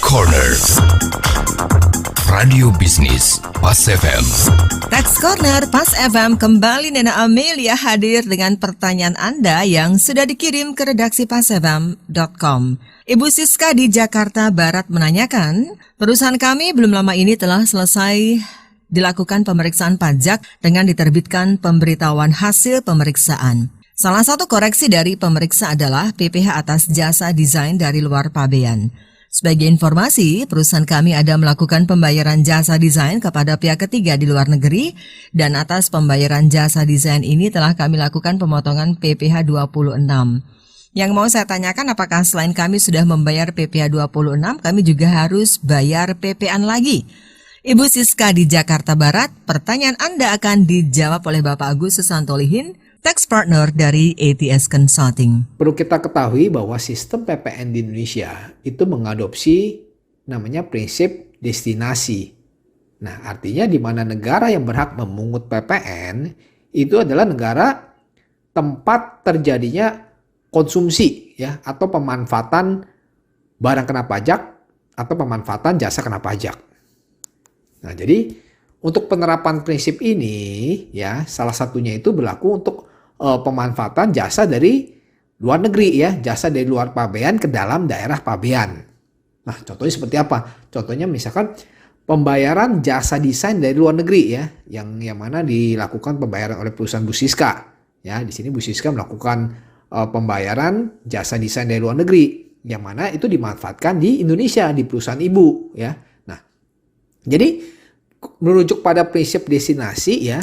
Corner Radio Bisnis Pas FM. Tax Corner Pas FM kembali. Nena Amelia hadir dengan pertanyaan Anda yang sudah dikirim ke redaksi pasfm.com. Ibu Siska di Jakarta Barat menanyakan, perusahaan kami belum lama ini telah selesai dilakukan pemeriksaan pajak dengan diterbitkan pemberitahuan hasil pemeriksaan. Salah satu koreksi dari pemeriksa adalah PPh atas jasa desain dari luar pabean. Sebagai informasi, perusahaan kami ada melakukan pembayaran jasa desain kepada pihak ketiga di luar negeri, dan atas pembayaran jasa desain ini telah kami lakukan pemotongan PPh 26. Yang mau saya tanyakan, apakah selain kami sudah membayar PPh 26, kami juga harus bayar PPN lagi? Ibu Siska di Jakarta Barat, pertanyaan Anda akan dijawab oleh Bapak Agus Susanto-Lihin, Tax Partner dari ATS Consulting. Perlu kita ketahui bahwa sistem PPN di Indonesia itu mengadopsi namanya prinsip destinasi. Nah, artinya di mana negara yang berhak memungut PPN itu adalah negara tempat terjadinya konsumsi ya, atau pemanfaatan barang kena pajak atau pemanfaatan jasa kena pajak. Nah, jadi untuk penerapan prinsip ini ya, salah satunya itu berlaku untuk pemanfaatan jasa dari luar negeri ya, jasa dari luar pabean ke dalam daerah pabean. Nah, contohnya seperti apa? Contohnya misalkan pembayaran jasa desain dari luar negeri ya, yang mana dilakukan pembayaran oleh perusahaan Bu Siska. Ya, di sini Bu Siska melakukan pembayaran jasa desain dari luar negeri, yang mana itu dimanfaatkan di Indonesia di perusahaan ibu ya. Nah, jadi merujuk pada prinsip destinasi ya,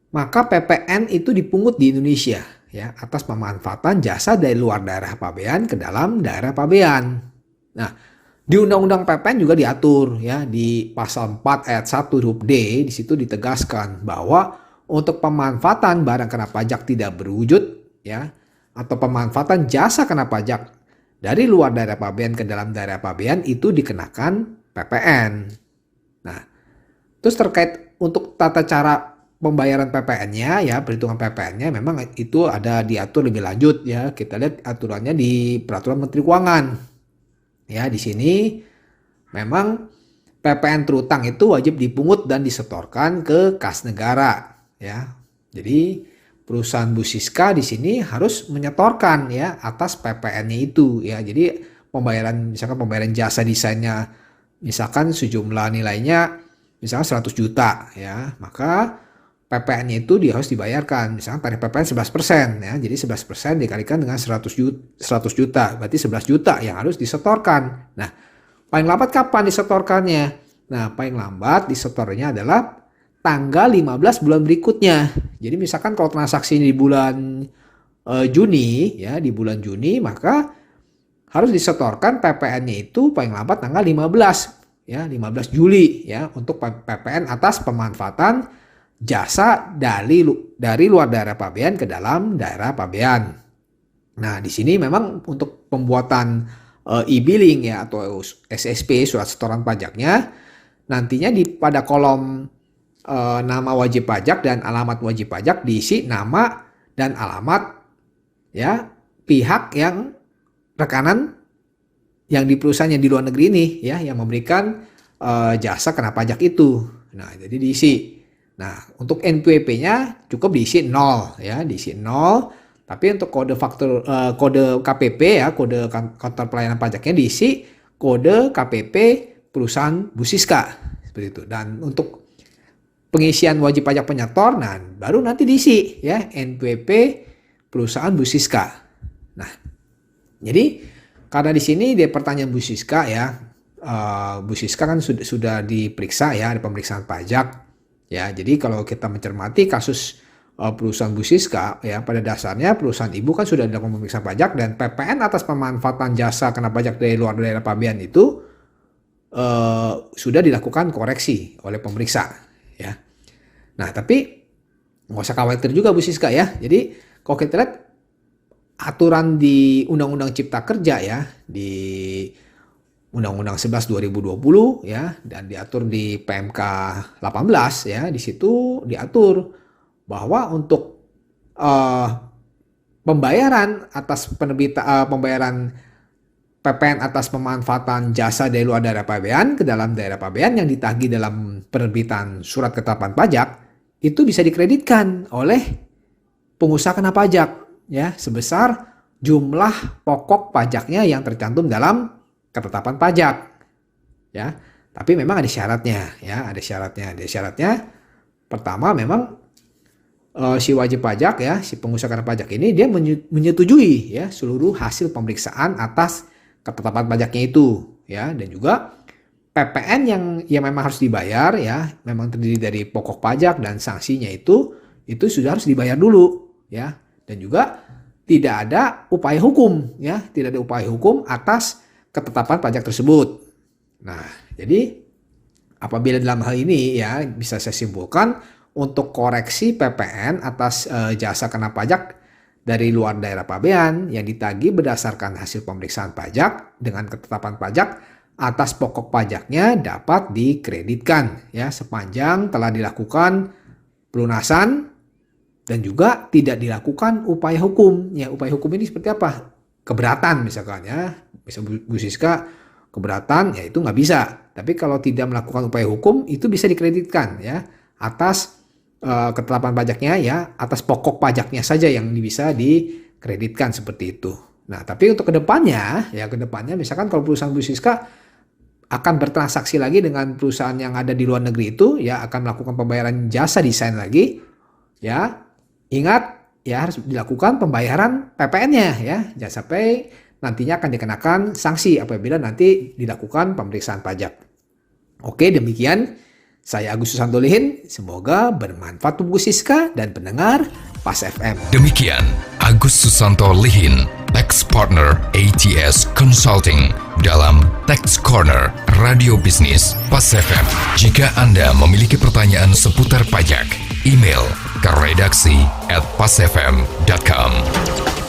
maka PPN itu dipungut di Indonesia ya, atas pemanfaatan jasa dari luar daerah pabean ke dalam daerah pabean. Nah, di Undang-Undang PPN juga diatur ya, di pasal 4 ayat 1 huruf D, di situ ditegaskan bahwa untuk pemanfaatan barang kena pajak tidak berwujud ya, atau pemanfaatan jasa kena pajak dari luar daerah pabean ke dalam daerah pabean itu dikenakan PPN. Nah, terus terkait untuk tata cara pembayaran PPN-nya ya, perhitungan PPN-nya memang itu ada diatur lebih lanjut ya. Kita lihat aturannya di Peraturan Menteri Keuangan. Ya, di sini memang PPN terutang itu wajib dipungut dan disetorkan ke kas negara ya. Jadi perusahaan Bu Siska di sini harus menyetorkan ya atas PPN-nya itu ya. Jadi pembayaran, misalkan pembayaran jasa desainnya misalkan sejumlah nilainya misalkan 100 juta ya, maka PPN-nya itu harus dibayarkan. Misalkan tarif PPN 11% ya, jadi 11% dikalikan dengan 100 juta, berarti 11 juta yang harus disetorkan. Nah, paling lambat kapan disetorkannya? Nah, paling lambat disetornya adalah tanggal 15 bulan berikutnya. Jadi misalkan kalau transaksi di bulan Juni ya, di bulan Juni, maka harus disetorkan PPN-nya itu paling lambat tanggal 15 ya, 15 Juli ya, untuk PPN atas pemanfaatan jasa dari luar daerah pabean ke dalam daerah pabean. Nah, di sini memang untuk pembuatan e-billing ya, atau SSP, surat setoran pajaknya, nantinya pada kolom nama wajib pajak dan alamat wajib pajak diisi nama dan alamat ya pihak yang rekanan yang di perusahaan yang di luar negeri ini ya, yang memberikan jasa kena pajak itu. Nah, jadi diisi. Nah, untuk NPWP-nya cukup diisi 0 ya, diisi 0. Tapi untuk kode kode KPP ya, kode kantor pelayanan pajaknya diisi kode KPP perusahaan Bu Siska seperti itu. Dan untuk pengisian wajib pajak penyetor, nah baru nanti diisi ya NPWP perusahaan Bu Siska. Nah, jadi karena di sini dia pertanyaan Bu Siska ya, Bu Siska kan sudah diperiksa ya, ada pemeriksaan pajak. Ya, jadi kalau kita mencermati kasus perusahaan Bu Siska ya, pada dasarnya perusahaan ibu kan sudah dilakukan pemeriksaan pajak, dan PPN atas pemanfaatan jasa kena pajak dari luar daerah pabean itu sudah dilakukan koreksi oleh pemeriksa ya. Nah, tapi nggak usah khawatir juga Bu Siska ya. Jadi kalau kita lihat aturan di Undang-Undang Cipta Kerja ya, di Undang-Undang 11 2020 ya, dan diatur di PMK 18 ya, di situ diatur bahwa untuk pembayaran atas pembayaran PPN atas pemanfaatan jasa dari luar daerah pabean ke dalam daerah pabean yang ditagih dalam penerbitan surat ketetapan pajak itu bisa dikreditkan oleh pengusaha kena pajak ya sebesar jumlah pokok pajaknya yang tercantum dalam ketetapan pajak ya. Tapi memang ada syaratnya ya, ada syaratnya. Pertama memang si wajib pajak ya, si pengusaha kena pajak ini dia menyetujui ya seluruh hasil pemeriksaan atas ketetapan pajaknya itu ya, dan juga PPN yang memang harus dibayar ya, memang terdiri dari pokok pajak dan sanksinya itu sudah harus dibayar dulu ya, dan juga tidak ada upaya hukum ya, tidak ada upaya hukum atas ketetapan pajak tersebut. Nah, jadi apabila dalam hal ini ya bisa saya simpulkan untuk koreksi PPN atas jasa kena pajak dari luar daerah pabean yang ditagih berdasarkan hasil pemeriksaan pajak dengan ketetapan pajak atas pokok pajaknya dapat dikreditkan ya sepanjang telah dilakukan pelunasan dan juga tidak dilakukan upaya hukum. Ya, upaya hukum ini seperti apa? Keberatan misalkan ya. Bisa Bu Siska keberatan ya itu nggak bisa. Tapi kalau tidak melakukan upaya hukum itu bisa dikreditkan ya atas ketetapan pajaknya ya, atas pokok pajaknya saja yang bisa dikreditkan seperti itu. Nah, tapi untuk kedepannya misalkan kalau perusahaan Bu Siska akan bertransaksi lagi dengan perusahaan yang ada di luar negeri itu ya, akan melakukan pembayaran jasa desain lagi ya, ingat ya harus dilakukan pembayaran PPN-nya ya, jangan sampai nantinya akan dikenakan sanksi apabila nanti dilakukan pemeriksaan pajak. Oke, demikian. Saya Agus Susanto Lihin, semoga bermanfaat untuk Bu Siska dan pendengar Pas FM. Demikian Agus Susanto Lihin, Tax Partner ATS Consulting dalam Tax Corner Radio Bisnis Pas FM. Jika Anda memiliki pertanyaan seputar pajak, email ke redaksi@pasfm.com.